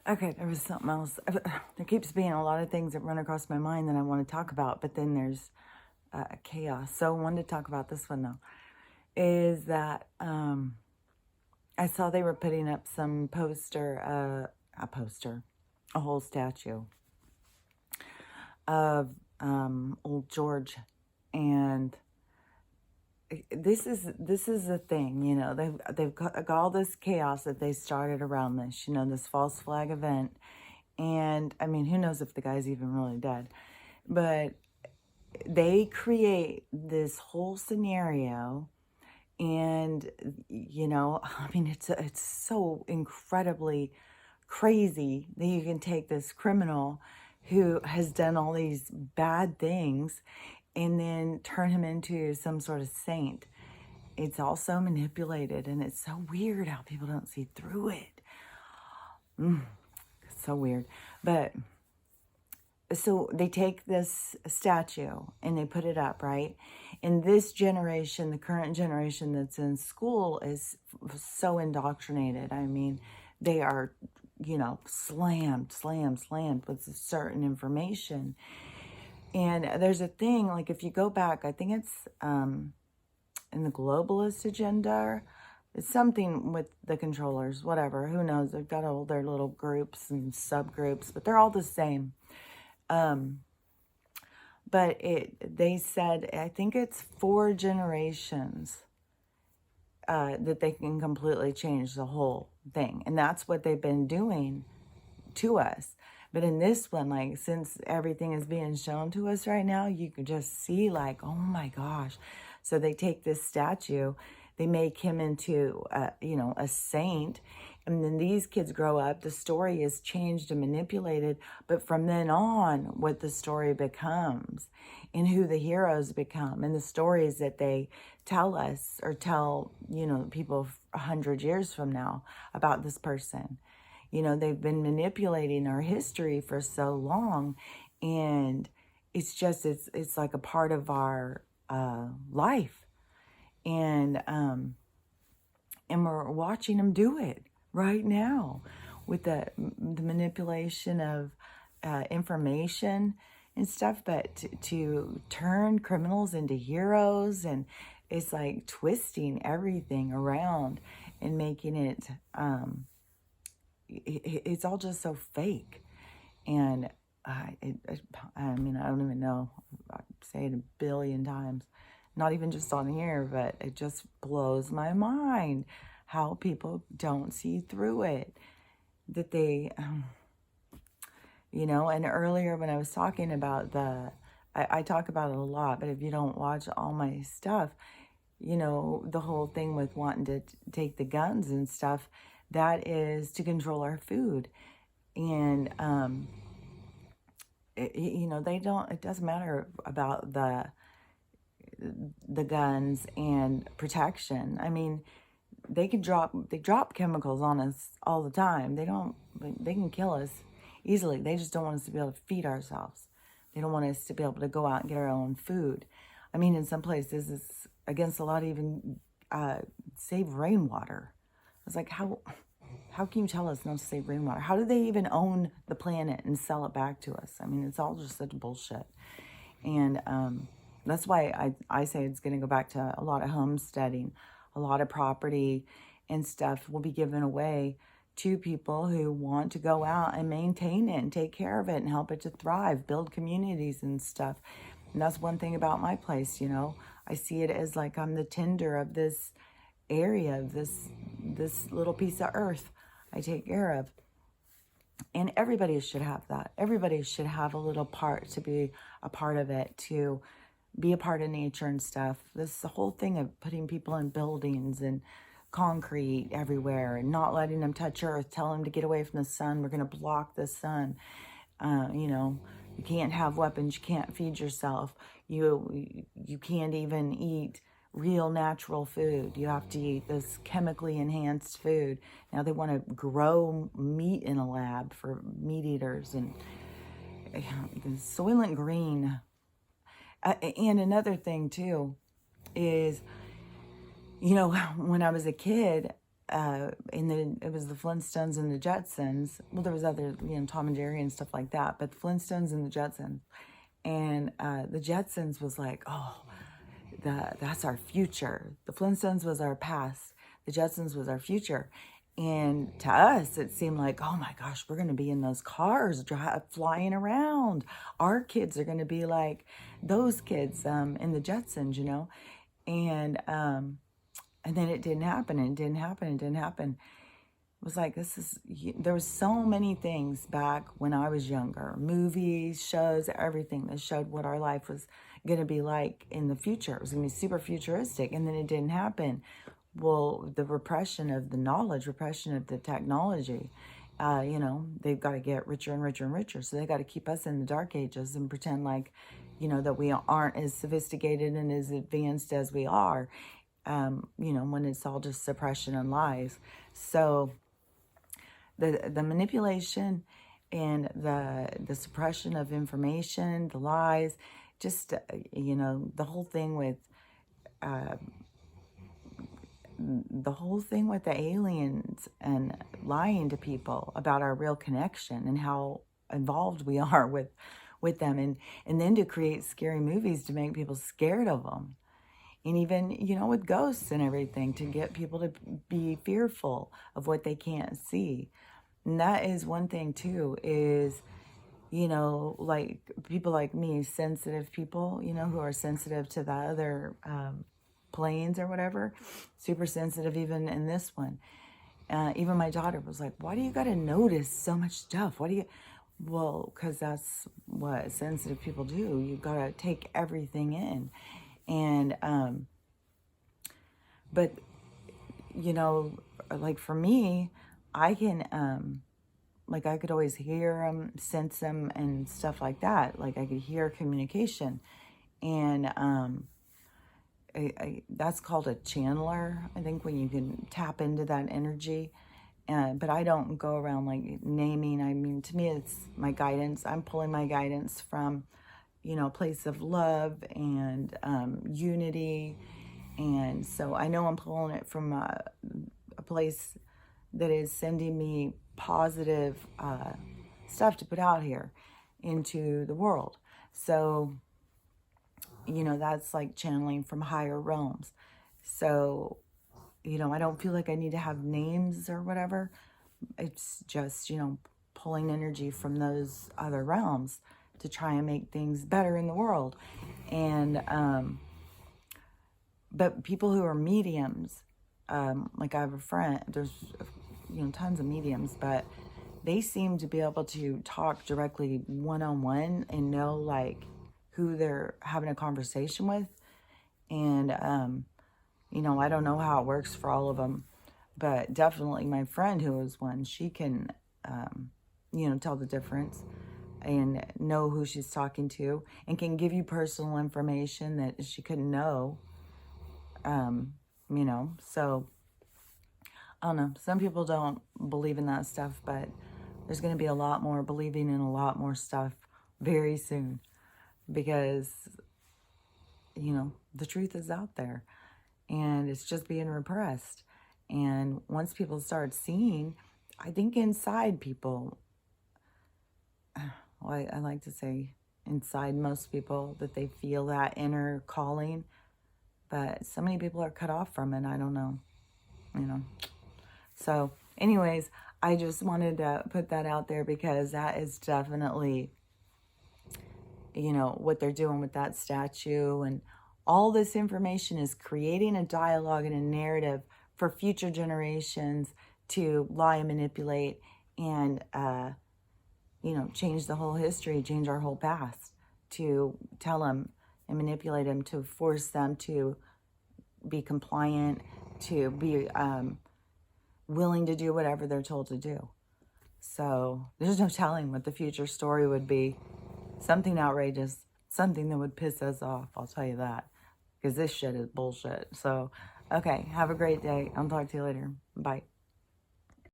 Okay, there was something else. There keeps being a lot of things that run across my mind that I want to talk about, but then there's chaos. So I wanted to talk about this one though. Is that I saw they were putting up some a whole statue of old George, and this is the thing, they've got all this chaos that they started around this, this false flag event. And I mean, who knows if the guy's even really dead, but they create this whole scenario. And I mean, it's so incredibly crazy that you can take this criminal who has done all these bad things and then turn him into some sort of saint. It's all so manipulated, and it's so weird how people don't see through it. It's so weird. But so they take this statue and they put it up, right? And this generation, the current generation that's in school, is so indoctrinated. I mean, they are, slammed with certain information. And there's a thing, like if you go back, I think it's in the globalist agenda, it's something with the controllers, whatever, who knows? They've got all their little groups and subgroups, but they're all the same. But they said, I think it's 4 generations that they can completely change the whole thing. And that's what they've been doing to us. But in this one, like, since everything is being shown to us right now, you can just see, like, oh my gosh. So they take this statue, they make him into, a saint. And then these kids grow up, the story is changed and manipulated. But from then on, what the story becomes and who the heroes become and the stories that they tell us or tell, people 100 years from now about this person. They've been manipulating our history for so long, and it's just, it's like a part of our life. And we're watching them do it right now with the manipulation of information and stuff, but to turn criminals into heroes, and it's like twisting everything around and making it, it's all just so fake. And I mean, I don't even know, I say it a billion times, not even just on here, but it just blows my mind how people don't see through it, that they, and earlier when I was talking about I talk about it a lot, but if you don't watch all my stuff, the whole thing with wanting to take the guns and stuff, that is to control our food. And, they don't, it doesn't matter about the guns and protection. I mean, they drop chemicals on us all the time. They can kill us easily. They just don't want us to be able to feed ourselves. They don't want us to be able to go out and get our own food. I mean, in some places, it's against the law to even save rainwater. It's like, how can you tell us not to save rainwater? How do they even own the planet and sell it back to us? I mean, it's all just such bullshit. And that's why I say it's going to go back to a lot of homesteading. A lot of property and stuff will be given away to people who want to go out and maintain it and take care of it and help it to thrive, build communities and stuff. And that's one thing about my place, I see it as like I'm the tender of this area, this little piece of earth I take care of. And everybody should have that. Everybody should have a little part to be a part of it, to be a part of nature and stuff. This is the whole thing of putting people in buildings and concrete everywhere and not letting them touch earth, telling them to get away from the sun. We're going to block the sun. You can't have weapons. You can't feed yourself. You can't even eat real natural food. You have to eat this chemically enhanced food. Now they want to grow meat in a lab for meat eaters, and Soylent Green. And another thing too is, when I was a kid, it was the Flintstones and the Jetsons. Well, there was other, Tom and Jerry and stuff like that, but the Flintstones and the Jetsons. And the Jetsons was like, oh, that's our future. The Flintstones was our past. The Jetsons was our future. And to us, it seemed like, oh my gosh, we're going to be in those cars flying around. Our kids are going to be like those kids in the Jetsons, And then it didn't happen, and it didn't happen, and it didn't happen. It was like, there was so many things back when I was younger. Movies, shows, everything that showed what our life was going to be like in the future. It was going to be super futuristic, and then it didn't happen. Well, the repression of the knowledge, repression of the technology, they've got to get richer and richer and richer. So they got to keep us in the dark ages and pretend like, that we aren't as sophisticated and as advanced as we are, when it's all just suppression and lies. So the manipulation and the suppression of information, the lies, just, the whole thing with the aliens and lying to people about our real connection and how involved we are with them, and then to create scary movies to make people scared of them, and even with ghosts and everything, to get people to be fearful of what they can't see. And that is one thing too, is like people like me, sensitive people, who are sensitive to the other planes or whatever, super sensitive even in this one. Even my daughter was like, why do you got to notice so much stuff? Well, because that's what sensitive people do. You got to take everything in. And, but, like for me, I can, like I could always hear them, sense them and stuff like that. Like I could hear communication. And, that's called a channeler, I think, when you can tap into that energy. But I don't go around like naming. I mean, to me, it's my guidance. I'm pulling my guidance from, a place of love and unity. And so I know I'm pulling it from a place that is sending me positive stuff to put out here into the world. So, that's like channeling from higher realms. So, I don't feel like I need to have names or whatever. It's just, pulling energy from those other realms to try and make things better in the world. And, but people who are mediums, like I have a friend, there's, tons of mediums, but they seem to be able to talk directly one-on-one and know like who they're having a conversation with. And, I don't know how it works for all of them, but definitely my friend who was one, she can, tell the difference and know who she's talking to, and can give you personal information that she couldn't know, so I don't know. Some people don't believe in that stuff, but there's going to be a lot more believing in a lot more stuff very soon, because, the truth is out there and it's just being repressed. And once people start seeing, I think inside people, well, I like to say inside most people, that they feel that inner calling, but so many people are cut off from it. I don't know, So anyways, I just wanted to put that out there, because that is definitely, what they're doing with that statue. And all this information is creating a dialogue and a narrative for future generations to lie and manipulate and, change the whole history, change our whole past, to tell them and manipulate them, to force them to be compliant, to be willing to do whatever they're told to do. So there's no telling what the future story would be. Something outrageous, something that would piss us off, I'll tell you that, because this shit is bullshit. So, okay, have a great day. I'll talk to you later. Bye.